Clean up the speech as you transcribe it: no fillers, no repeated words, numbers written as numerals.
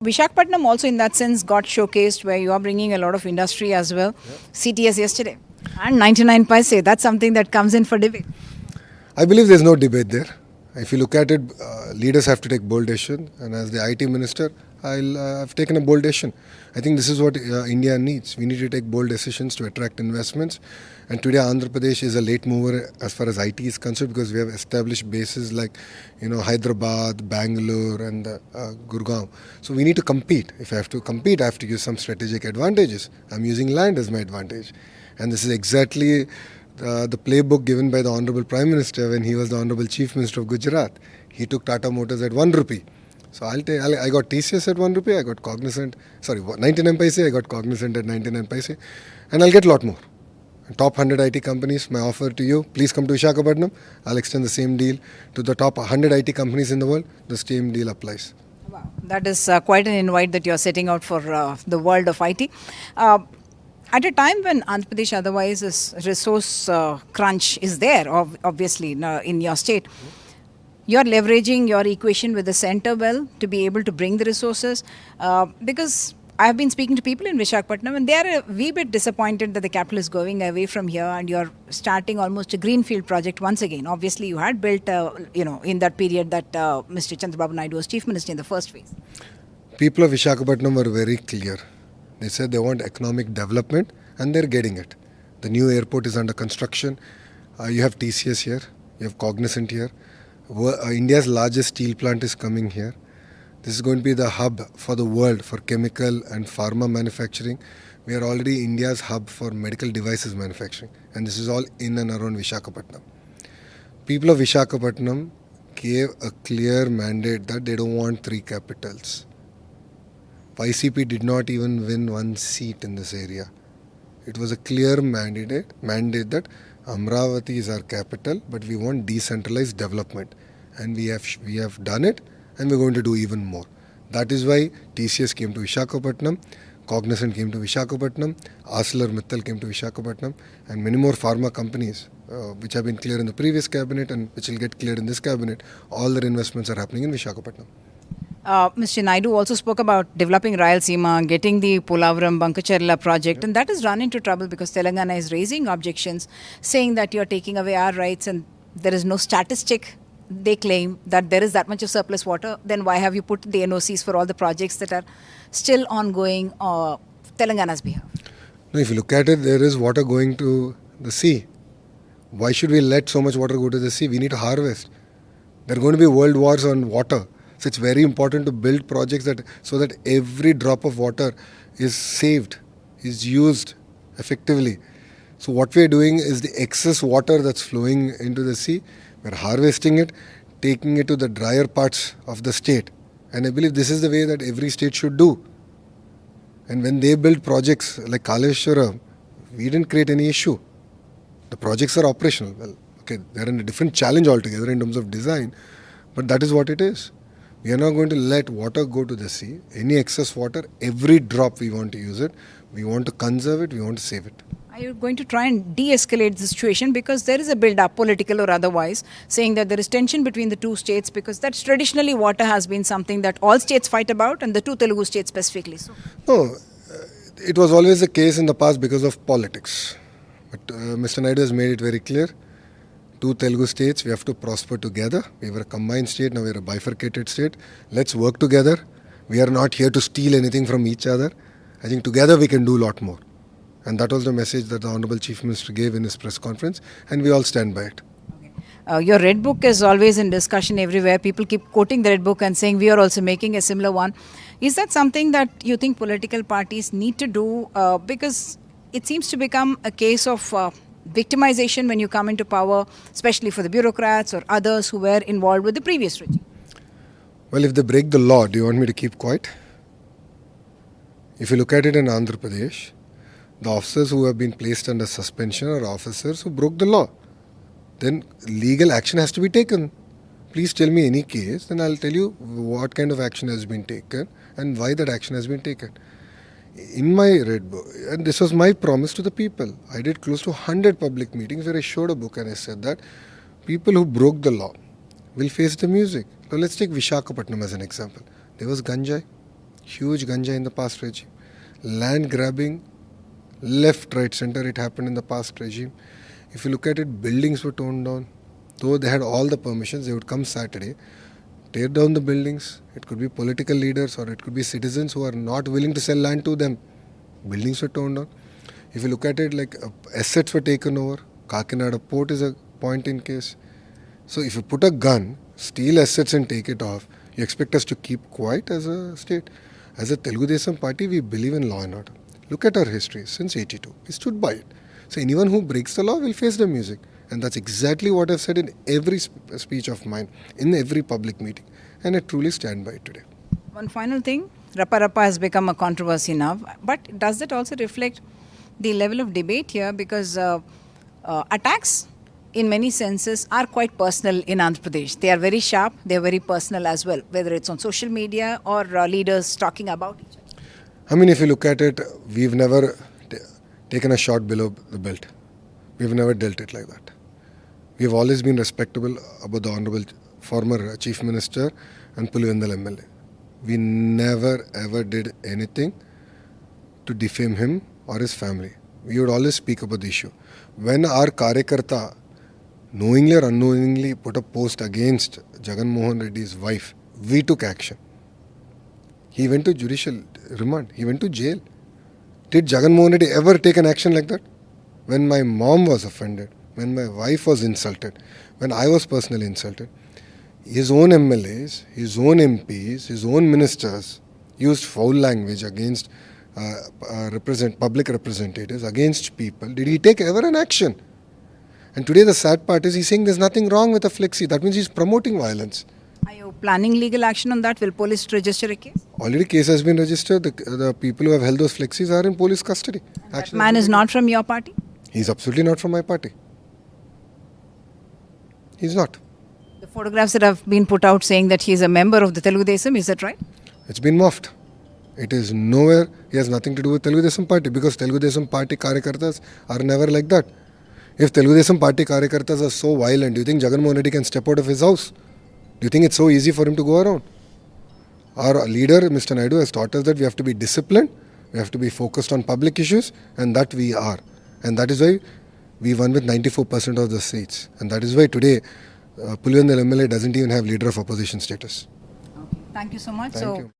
Visakhapatnam also in that sense got showcased where you are bringing a lot of industry as well. CTS yesterday and 99 paise. That's something that comes in for debate. I believe there's no debate there. If you look at it, leaders have to take bold decision. And as the IT minister, I've taken a bold decision. I think this is what India needs. We need to take bold decisions to attract investments. And today, Andhra Pradesh is a late mover as far as IT is concerned because we have established bases like, Hyderabad, Bangalore, and Gurgaon. So we need to compete. If I have to compete, I have to use some strategic advantages. I'm using land as my advantage, and this is exactly the playbook given by the Honorable Prime Minister when he was the Honorable Chief Minister of Gujarat. He took Tata Motors at 1 rupee. So I got TCS at 1 rupee, I got Cognizant, 99 paise, I got Cognizant at 99 paise, and I'll get a lot more. And top 100 IT companies, my offer to you, please come to Visakhapatnam. I'll extend the same deal to the top 100 IT companies in the world. The same deal applies. Wow, that is quite an invite that you're setting out for the world of IT. At a time when Andhra Pradesh otherwise is resource crunch is there, obviously in your state, you're leveraging your equation with the center well to be able to bring the resources. Because I've been speaking to people in Visakhapatnam and they are a wee bit disappointed that the capital is going away from here and you're starting almost a greenfield project once again. Obviously, you had built, in that period that Mr. Chandrababu Naidu was Chief Minister in the first phase. People of Visakhapatnam were very clear. They said they want economic development and they're getting it. The new airport is under construction. You have TCS here. You have Cognizant here. India's largest steel plant is coming here. This is going to be the hub for the world for chemical and pharma manufacturing. We are already India's hub for medical devices manufacturing. And this is all in and around Visakhapatnam. People of Visakhapatnam gave a clear mandate that they don't want three capitals. YCP did not even win one seat in this area. It was a clear mandate that Amravati is our capital, but we want decentralized development. And we have done it, and we're going to do even more. That is why TCS came to Visakhapatnam, Cognizant came to Visakhapatnam, ArcelorMittal came to Visakhapatnam, and many more pharma companies, which have been clear in the previous cabinet and which will get cleared in this cabinet. All their investments are happening in Visakhapatnam. Mr. Naidu also spoke about developing Rayalaseema, getting the Polavaram Bankacherla project, and that has run into trouble because Telangana is raising objections, saying that you're taking away our rights and there is no statistic. They claim that there is that much of surplus water. Then why have you put the NOCs for all the projects that are still ongoing Telangana's behalf? No, if you look at it, there is water going to the sea. Why should we let so much water go to the sea? We need to harvest. There are going to be world wars on water. So it's very important to build projects so that every drop of water is saved, is used effectively. So what we are doing is the excess water that's flowing into the sea, we're harvesting it, taking it to the drier parts of the state. And I believe this is the way that every state should do. And when they build projects like Kaleshwaram, we didn't create any issue. The projects are operational. Well, okay, they're in a different challenge altogether in terms of design, but that is what it is. We are not going to let water go to the sea. Any excess water, every drop we want to use it. We want to conserve it. We want to save it. Are you going to try and de-escalate the situation because there is a build-up, political or otherwise, saying that there is tension between the two states because that's traditionally water has been something that all states fight about and the two Telugu states specifically. So. No, it was always the case in the past because of politics. But Mr. Naidu has made it very clear. Two Telugu states, we have to prosper together. We were a combined state, now we are a bifurcated state. Let's work together. We are not here to steal anything from each other. I think together we can do a lot more. And that was the message that the Honorable Chief Minister gave in his press conference, and we all stand by it. Okay. Your Red Book is always in discussion everywhere. People keep quoting the Red Book and saying we are also making a similar one. Is that something that you think political parties need to do? Because it seems to become a case of victimization when you come into power, especially for the bureaucrats or others who were involved with the previous regime. Well, if they break the law, do you want me to keep quiet? If you look at it in Andhra Pradesh, the officers who have been placed under suspension are officers who broke the law. Then legal action has to be taken. Please tell me any case, then I'll tell you what kind of action has been taken and why that action has been taken. In my Red Book, and this was my promise to the people, I did close to 100 public meetings where I showed a book and I said that people who broke the law will face the music. So let's take Visakhapatnam as an example. There was ganjai, Huge ganja in the past regime. Land grabbing, left, right, center, it happened in the past regime. If you look at it, buildings were torn down. Though they had all the permissions, they would come Saturday, tear down the buildings. It could be political leaders or it could be citizens who are not willing to sell land to them. Buildings were torn down. If you look at it, like assets were taken over. Kakinada port is a point in case. So if you put a gun, steal assets and take it off, you expect us to keep quiet as a state? As a Telugu Desam party, we believe in law and order. Look at our history since 82. We stood by it. So anyone who breaks the law will face the music. And that's exactly what I've said in every speech of mine, in every public meeting. And I truly stand by it today. One final thing, Rapa Rapa has become a controversy now. But does that also reflect the level of debate here? Because attacks, in many senses, are quite personal in Andhra Pradesh. They are very sharp, they are very personal as well, whether it's on social media or leaders talking about each other. I mean, if you look at it, we've never taken a shot below the belt. We've never dealt it like that. We've always been respectable about the Honorable former Chief Minister and Pulivendal MLA. We never ever did anything to defame him or his family. We would always speak about the issue. When our Karyakarta knowingly or unknowingly put a post against Jagan Mohan Reddy's wife, we took action. He went to judicial remand. He went to jail. Did Jagan Mohan Reddy ever take an action like that? When my mom was offended, when my wife was insulted, when I was personally insulted, his own MLAs, his own MPs, his own ministers used foul language against public representatives, against people. Did he take ever an action? And today the sad part is he's saying there's nothing wrong with a flexi. That means he's promoting violence. Are you planning legal action on that? Will police register a case? Already case has been registered. The people who have held those flexis are in police custody. That man is not from your party? He's absolutely not from my party. He's not. The photographs that have been put out saying that he's a member of the Telugu Desam, is that right? It's been morphed. It is nowhere. He has nothing to do with Telugu Desam party because Telugu Desam party Karyakartas are never like that. If Telugu Desam party Karyakartas are so violent, do you think Jagan Mohan Reddy can step out of his house? Do you think it's so easy for him to go around? Our leader, Mr. Naidu, has taught us that we have to be disciplined, we have to be focused on public issues, and that we are. And that is why we won with 94% of the seats. And that is why today, Pulivendal MLA doesn't even have leader of opposition status. Okay. Thank you so much. Thank you.